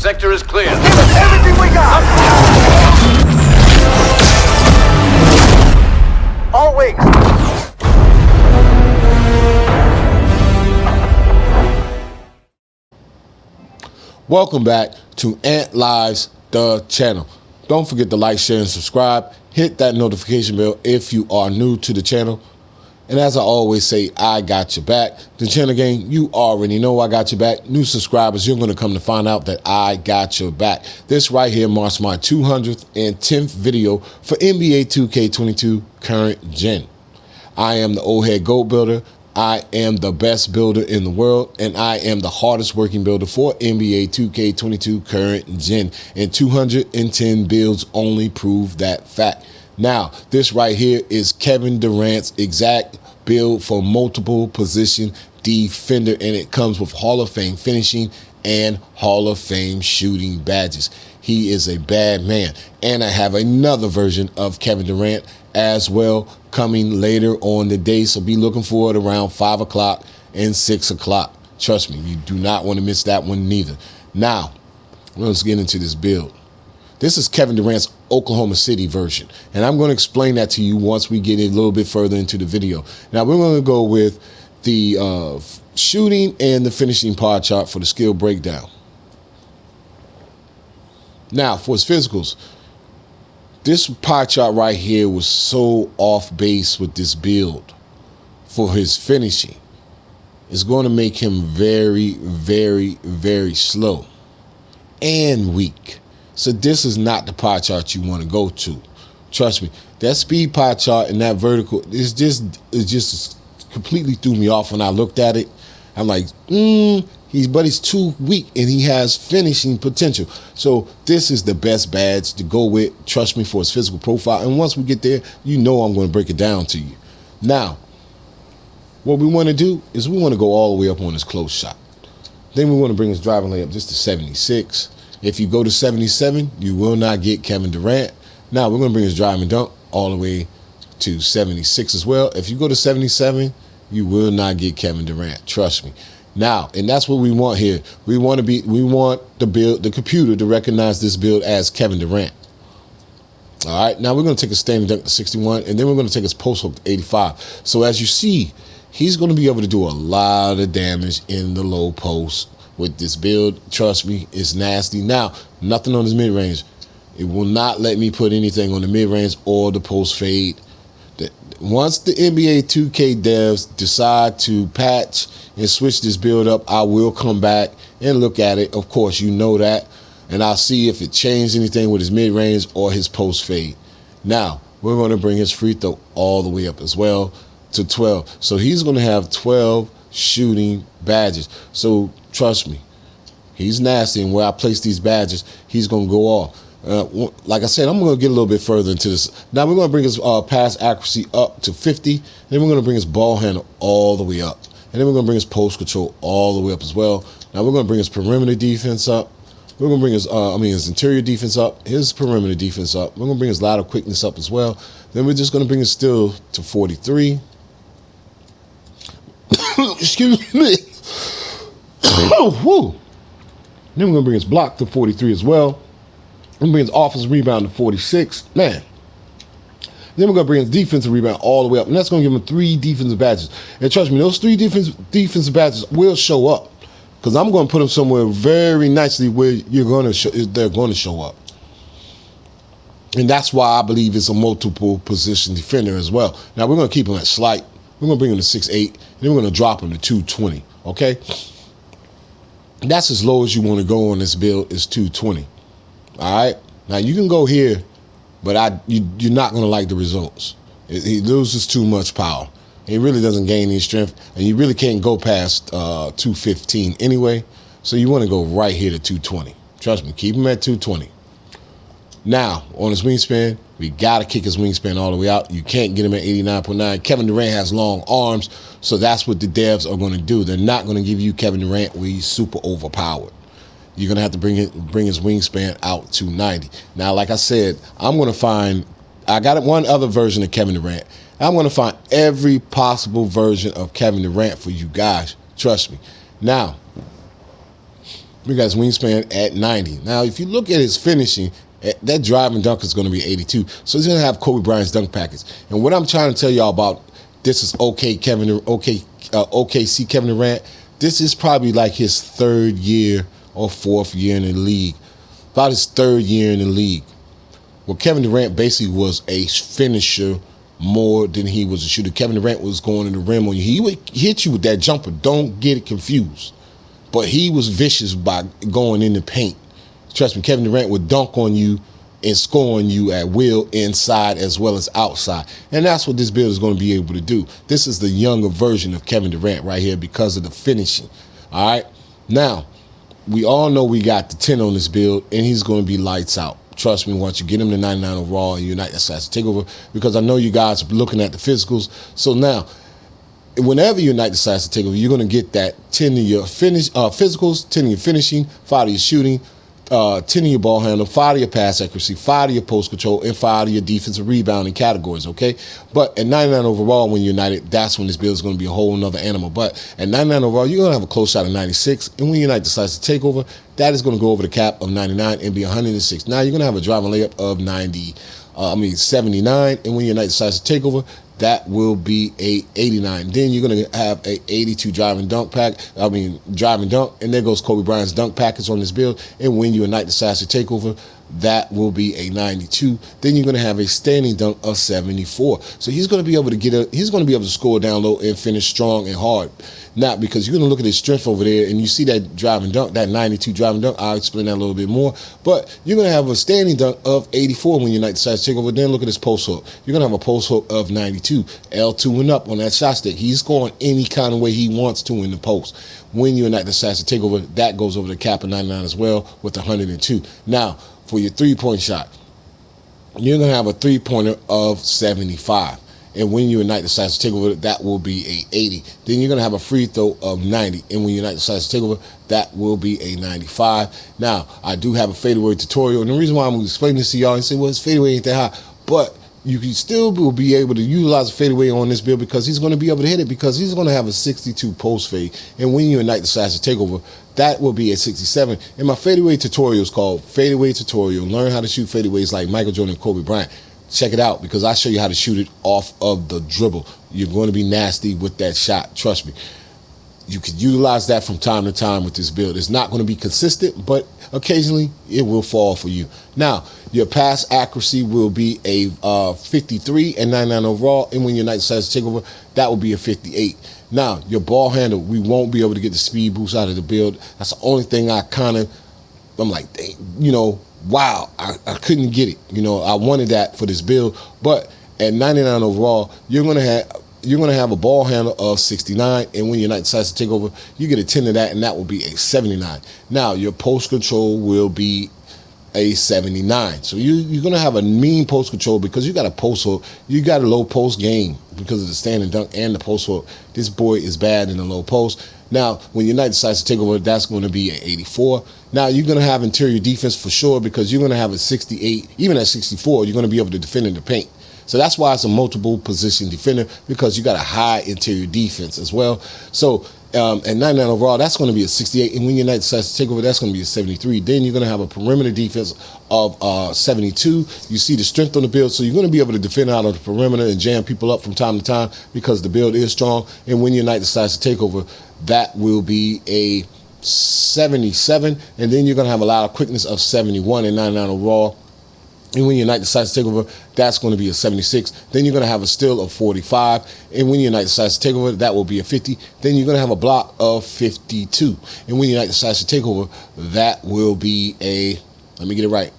sector is clear. Give us everything we got! All wings. Welcome back to Ant Lives, the channel. Don't forget to like, share, and subscribe. Hit that notification bell if you are new to the channel. And as I always say, I got your back. The channel gang, you already know I got your back. New subscribers, you're going to come to find out that I got your back. This right here marks my 210th video for NBA 2K22 current gen. I am the old head goat builder. I am the best builder in the world, and I am the hardest working builder for NBA 2K22 current gen. And 210 builds only prove that fact. Now, this right here is Kevin Durant's exact build for multiple position defender, and it comes with Hall of Fame finishing and Hall of Fame shooting badges. He is a bad man. And I have another version of Kevin Durant as well coming later on the day, so be looking for it around 5 o'clock and 6 o'clock. Trust me, you do not want to miss that one neither. Now, let's get into this build. This is Kevin Durant's Oklahoma City version, and I'm going to explain that to you once we get a little bit further into the video. Now, we're going to go with the shooting and the finishing pie chart for the skill breakdown. Now, for his physicals, this pie chart right here was so off base with this build for his finishing. It's going to make him very, very, very slow and weak. So this is not the pie chart you want to go to. Trust me, that speed pie chart and that vertical it just completely threw me off when I looked at it. I'm like, he's too weak and he has finishing potential. So this is the best badge to go with, trust me, for his physical profile. And once we get there, you know I'm going to break it down to you. Now, what we want to do is we want to go all the way up on his close shot. Then we want to bring his driving layup just to 76. If you go to 77, you will not get Kevin Durant. Now, we're going to bring his driving dunk all the way to 76 as well. If you go to 77, you will not get Kevin Durant. Trust me. Now, and that's what we want here. We want the computer to recognize this build as Kevin Durant. All right. Now we're going to take a standing dunk to 61, and then we're going to take his post hook to 85. So as you see, he's going to be able to do a lot of damage in the low post with this build. Trust me, it's nasty. Now, nothing on his mid range. It will not let me put anything on the mid range or the post fade. Once the NBA 2K devs decide to patch and switch this build up, I will come back and look at it. Of course, you know that. And I'll see if it changed anything with his mid-range or his post fade. Now, we're going to bring his free throw all the way up as well to 12. So he's going to have 12 shooting badges. So trust me, he's nasty. And where I place these badges, he's going to go off. Like I said, I'm going to get a little bit further into this. Now we're going to bring his pass accuracy up to 50. Then we're going to bring his ball handle all the way up. And then we're going to bring his post control all the way up as well. Now we're going to bring his perimeter defense up. We're going to bring his interior defense up, his perimeter defense up. We're going to bring his lateral quickness up as well. Then we're just going to bring his steal to 43. Excuse me. Woo. Then we're going to bring his block to 43 as well. We're going to bring his offensive rebound to 46. Man. Then we're going to bring his defensive rebound all the way up. And that's going to give him 3 defensive badges. And trust me, those 3 defensive badges will show up. Because I'm going to put them somewhere very nicely where they're going to show up. And that's why I believe it's a multiple position defender as well. Now, we're going to keep him at slight. We're going to bring him to 6'8". And then we're going to drop him to 220. Okay? That's as low as you want to go on this build is 220. All right? Now, you can go here, but you're not going to like the results. He loses too much power. He really doesn't gain any strength, and you really can't go past 215 anyway. So you want to go right here to 220. Trust me, keep him at 220. Now, on his wingspan, we got to kick his wingspan all the way out. You can't get him at 89.9. Kevin Durant has long arms, so that's what the devs are going to do. They're not going to give you Kevin Durant where he's super overpowered. You're going to have to bring his wingspan out to 90. Now, like I said, I got one other version of Kevin Durant. I'm going to find every possible version of Kevin Durant for you guys. Trust me. Now, We got his wingspan at 90. Now, if you look at his finishing, that driving dunk is going to be 82. So he's going to have Kobe Bryant's dunk package. And what I'm trying to tell y'all about, this is OKC Kevin Durant. This is probably like his third year or fourth year in the league. About his third year in the league. Well, Kevin Durant basically was a finisher more than he was a shooter. Kevin Durant was going to the rim on you. He would hit you with that jumper. Don't get it confused. But he was vicious by going in the paint. Trust me, Kevin Durant would dunk on you and score on you at will inside as well as outside. And that's what this build is going to be able to do. This is the younger version of Kevin Durant right here because of the finishing. All right. Now, we all know we got the 10 on this build, and he's going to be lights out. Trust me, once you get him to 99 overall and Unite decides to take over, because I know you guys are looking at the physicals. So now, whenever Unite decides to take over, you're going to get that 10 of your physicals, 10 of your finishing, 5 of your shooting, 10 of your ball handle, 5 of your pass accuracy, 5 of your post control, and 5 of your defensive rebounding categories, okay? But at 99 overall, when you're United, that's when this build is going to be a whole nother animal. But at 99 overall, you're going to have a close shot of 96. And when Unite decides to take over, that is going to go over the cap of 99 and be 106. Now, you're going to have a driving layup of 79. And when Unite decides to take over, that will be a 89. Then you're going to have a 82 driving dunk, and there goes Kobe Bryant's dunk package on this build. And when Unite decides to take over, that will be a 92. Then you're going to have a standing dunk of 74. So he's going to be able to he's going to be able to score down low and finish strong and hard. Not because you're going to look at his strength over there and you see that driving dunk, that 92 driving dunk. I'll explain that a little bit more. But you're going to have a standing dunk of 84 when Unite decides to take over. Then look at his post hook. You're going to have a post hook of 92. L2 and up on that shot stick. He's scoring any kind of way he wants to in the post. When Unite decides to take over, that goes over the cap of 99 as well with 102. Now, for your three-point shot, you're going to have a three-pointer of 75. And when Unite decides to take over, that will be a 80. Then you're going to have a free throw of 90. And when Unite decides to take over, that will be a 95. Now, I do have a fadeaway tutorial. And the reason why I'm explaining this to y'all and say, well, his fadeaway ain't that high. But you can still will be able to utilize a fadeaway on this build because he's going to be able to hit it because he's going to have a 62 post fade. And when Unite decides to take over, that will be a 67. And my fadeaway tutorial is called Fadeaway Tutorial. Learn how to shoot fadeaways like Michael Jordan and Kobe Bryant. Check it out because I show you how to shoot it off of the dribble. You're going to be nasty with that shot. Trust me. You can utilize that from time to time with this build. It's not going to be consistent, but occasionally it will fall for you. Now, your pass accuracy will be a 53 and 99 overall. And when Unite decides to take over, that will be a 58. Now, your ball handle, we won't be able to get the speed boost out of the build. That's the only thing I'm like, wow, I couldn't get it. I wanted that for this build. But at 99 overall, you're going to have a ball handle of 69, and when Unite decides to take over, you get a 10 of that, and that will be a 79. Now, your post control will be a 79. So you're going to have a mean post control because you got a post hook. You got a low post game because of the standing dunk and the post hook. This boy is bad in the low post. Now, when Unite decides to take over, that's going to be an 84. Now, you're going to have interior defense for sure because you're going to have a 68. Even at 64, you're going to be able to defend in the paint. So that's why it's a multiple position defender because you got a high interior defense as well. So at 99 overall, that's going to be a 68. And when Unite decides to take over, that's going to be a 73. Then you're going to have a perimeter defense of 72. You see the strength on the build. So you're going to be able to defend out of the perimeter and jam people up from time to time because the build is strong. And when Unite decides to take over, that will be a 77. And then you're going to have a lot of quickness of 71 and 99 overall. And when Unite decides to take over, that's going to be a 76. Then you're going to have a steal of 45. And when Unite decides to take over, that will be a 50. Then you're going to have a block of 52. And when Unite decides to take over, that will be a, let me get it right,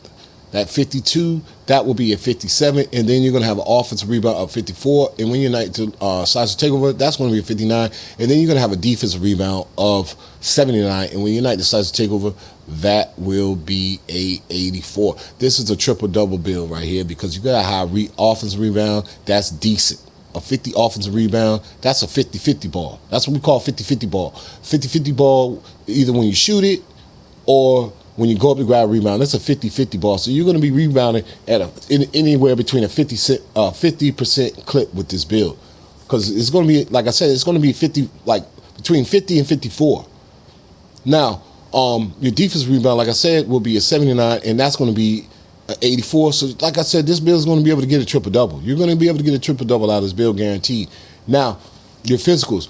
that 52, that will be a 57. And then you're going to have an offensive rebound of 54. And when Unite decides to take over, that's going to be a 59. And then you're going to have a defensive rebound of 79. And when Unite decides to take over, that will be a 84. This is a triple-double build right here because you got a high offensive rebound. That's decent. A 50 offensive rebound, that's a 50-50 ball. That's what we call 50-50 ball. 50-50 ball, either when you shoot it or when you go up to grab a rebound, that's a 50-50 ball. So you're going to be rebounding at anywhere between a 50% clip with this build. Because it's going to be, like I said, it's going to be between 50 and 54. Now, Your defense rebound, like I said, will be a 79, and that's going to be 84. So, like I said, this build is going to be able to get a triple-double. You're going to be able to get a triple-double out of this build, guaranteed. Now, your physicals.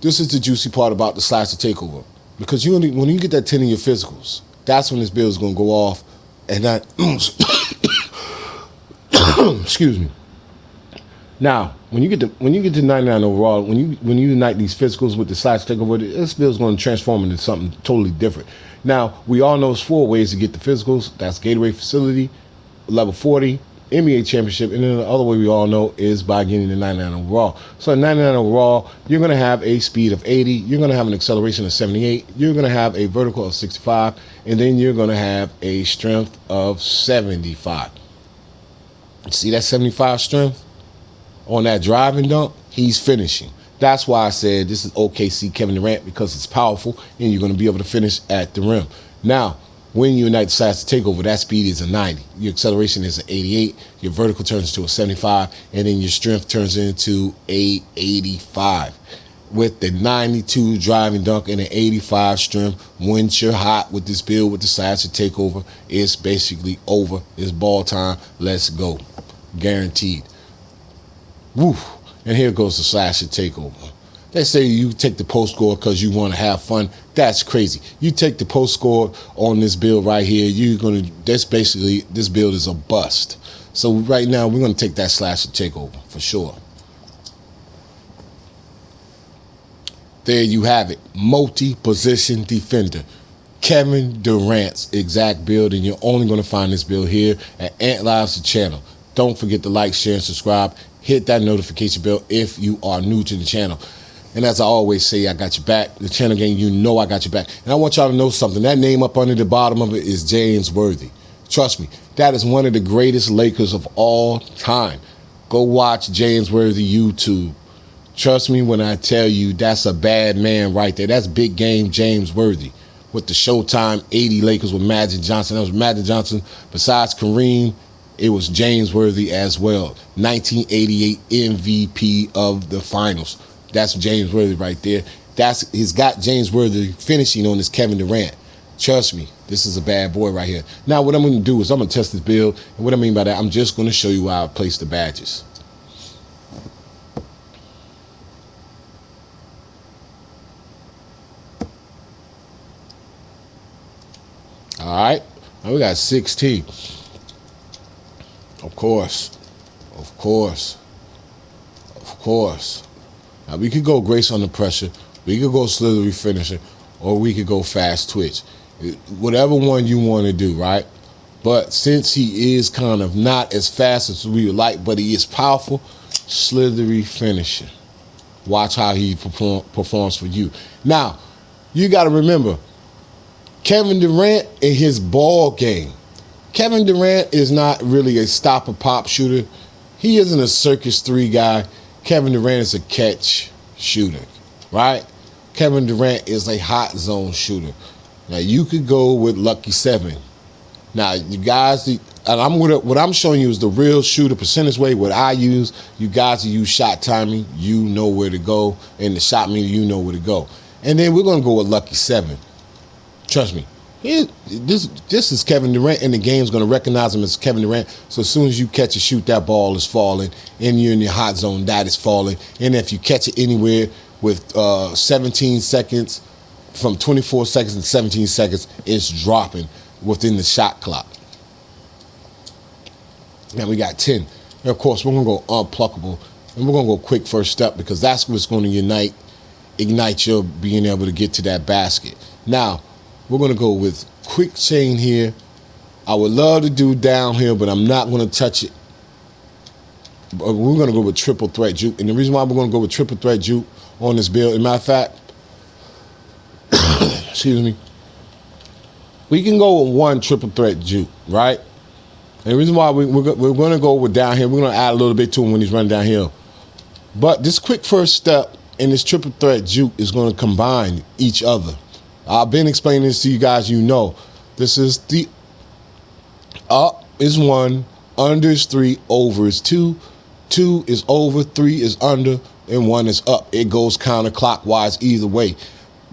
This is the juicy part about the slasher takeover. Because when you get that 10 in your physicals, that's when this build is going to go off. And that, excuse me. Now, when you get to 99 overall, when you unite these physicals with the slash takeover, this build is going to transform into something totally different. Now, we all know there's 4 ways to get the physicals. That's Gatorade Facility, level 40, NBA Championship, and then the other way we all know is by getting the 99 overall. So at 99 overall, you're going to have a speed of 80, you're going to have an acceleration of 78, you're going to have a vertical of 65, and then you're going to have a strength of 75. See that 75 strength? On that driving dunk, he's finishing. That's why I said this is OKC Kevin Durant, because it's powerful and you're going to be able to finish at the rim. Now, when you unite the sides to takeover, that speed is a 90. Your acceleration is an 88. Your vertical turns into a 75. And then your strength turns into a 85. With the 92 driving dunk and an 85 strength, once you're hot with this build with the sides to takeover, it's basically over. It's ball time. Let's go. Guaranteed. Woo. And here goes the slasher takeover. They say you take the post score because you want to have fun. That's crazy. You take the post score on this build right here, this build is a bust. So right now we're gonna take that slasher takeover for sure. There you have it. Multi-position defender. Kevin Durant's exact build, and you're only gonna find this build here at Ant Lives the channel. Don't forget to like, share, and subscribe. Hit that notification bell if you are new to the channel. And as I always say, I got your back. The channel game, you know I got your back. And I want y'all to know something. That name up under the bottom of it is James Worthy. Trust me, that is one of the greatest Lakers of all time. Go watch James Worthy YouTube. Trust me when I tell you that's a bad man right there. That's big game James Worthy. With the Showtime 80 Lakers with Magic Johnson. That was Magic Johnson. Besides Kareem, it was James Worthy as well. 1988 MVP of the finals. That's James Worthy right there. He's got James Worthy finishing on this Kevin Durant. Trust me, this is a bad boy right here. Now, what I'm going to do is I'm going to test this build. And what I mean by that, I'm just going to show you how I place the badges. All right. Now we got 16. Of course. Of course. Of course. Now, we could go Grace Under Pressure, we could go Slithery Finisher, or we could go Fast Twitch. Whatever one you want to do, right? But since he is kind of not as fast as we would like, but he is powerful, Slithery Finisher. Watch how he performs for you. Now, you got to remember, Kevin Durant in his ball game. Kevin Durant is not really a stop-and-pop shooter. He isn't a circus 3 guy. Kevin Durant is a catch shooter, right? Kevin Durant is a hot zone shooter. Now, you could go with Lucky 7. Now, you guys, what I'm showing you is the real shooter percentage way. What I use, you guys who use shot timing, you know where to go. And the shot meter, you know where to go. And then we're going to go with Lucky 7. Trust me. This is Kevin Durant, and the game's going to recognize him as Kevin Durant. So as soon as you catch a shoot, that ball is falling, and you're in your hot zone, that is falling. And if you catch it anywhere with 17 seconds, from 24 seconds to 17 seconds, it's dropping within the shot clock. Now we got 10. And of course, we're going to go unpluckable, and we're going to go quick first step, because that's what's going to ignite your being able to get to that basket. Now, we're going to go with quick chain here. I would love to do downhill, but I'm not going to touch it. But we're going to go with triple threat juke. And the reason why we're going to go with triple threat juke on this build, as a matter of fact, excuse me, we can go with one triple threat juke, right? And the reason why we're going to go with downhill, we're going to add a little bit to him when he's running downhill. But this quick first step and this triple threat juke is going to combine each other. I've been explaining this to you guys. You know, this is the up is 1, under is 3, over is 2, 2 is over, 3 is under, and 1 is up. It goes counterclockwise either way.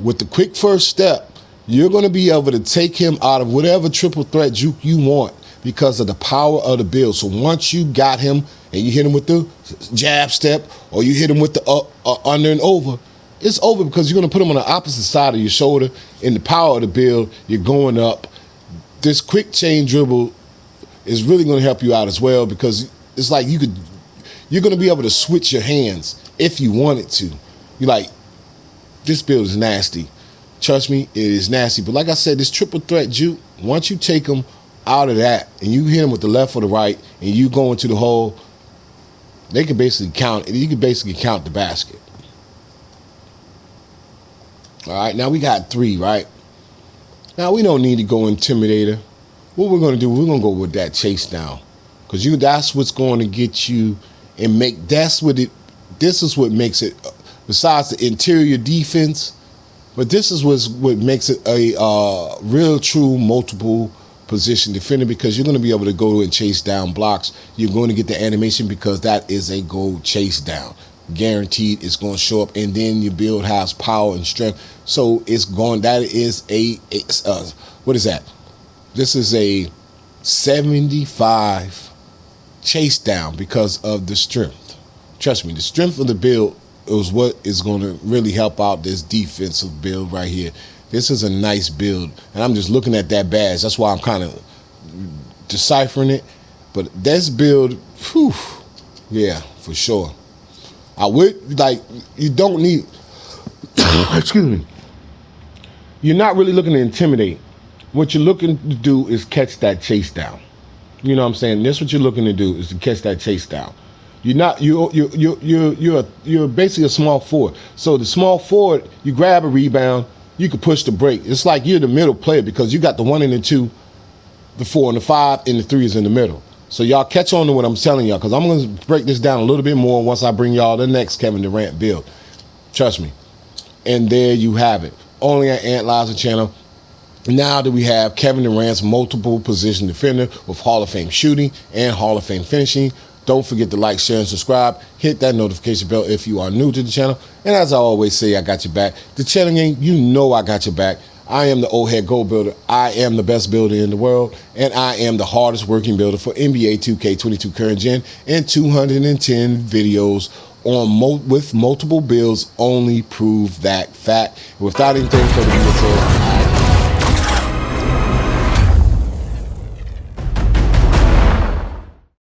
With the quick first step, you're going to be able to take him out of whatever triple threat juke you want because of the power of the build. So once you got him and you hit him with the jab step or you hit him with the under and over, it's over because you're going to put him on the opposite side of your shoulder. In the power of the build, you're going up. This quick chain dribble is really going to help you out as well because it's like you're going to be able to switch your hands if you wanted to. You're like, this build is nasty. Trust me, it is nasty. But like I said, this triple threat juke, once you take them out of that and you hit them with the left or the right and you go into the hole, they can basically count. You can basically count the basket. All right, now we got 3, right? Now we don't need to go Intimidator. What we're going to do, we're going to go with that chase down. Because that's what's going to get you and this is what makes it, besides the interior defense, but this is what makes it a real true multiple position defender because you're going to be able to go and chase down blocks. You're going to get the animation because that is a goal chase down. Guaranteed it's going to show up, and then your build has power and strength. So it's going, that is what is that? This is a 75 chase down because of the strength. Trust me, the strength of the build is what is going to really help out this defensive build right here. This is a nice build, and I'm just looking at that badge. That's why I'm kind of deciphering it. But this build, whew, yeah, for sure. I would, like, you don't need, excuse me, you're not really looking to intimidate. What you're looking to do is catch that chase down. You know what I'm saying? That's what you're looking to do, is to catch that chase down. You're basically a small forward. So the small forward, you grab a rebound, you can push the break. It's like you're the middle player because you got the 1 and the 2, the 4 and the 5, and the 3 is in the middle. So y'all catch on to what I'm telling y'all because I'm going to break this down a little bit more once I bring y'all the next Kevin Durant build. Trust me. And there you have it. Only at Ant Liza channel. Now that we have Kevin Durant's multiple position defender with Hall of Fame shooting and Hall of Fame finishing. Don't forget to like, share, and subscribe. Hit that notification bell if you are new to the channel. And as I always say, I got your back. The channel game, you know I got your back. I am the old head goal builder. I am the best builder in the world. And I am the hardest working builder for NBA 2K22 current gen and 210 videos on with multiple builds only prove that fact. Without anything further ado,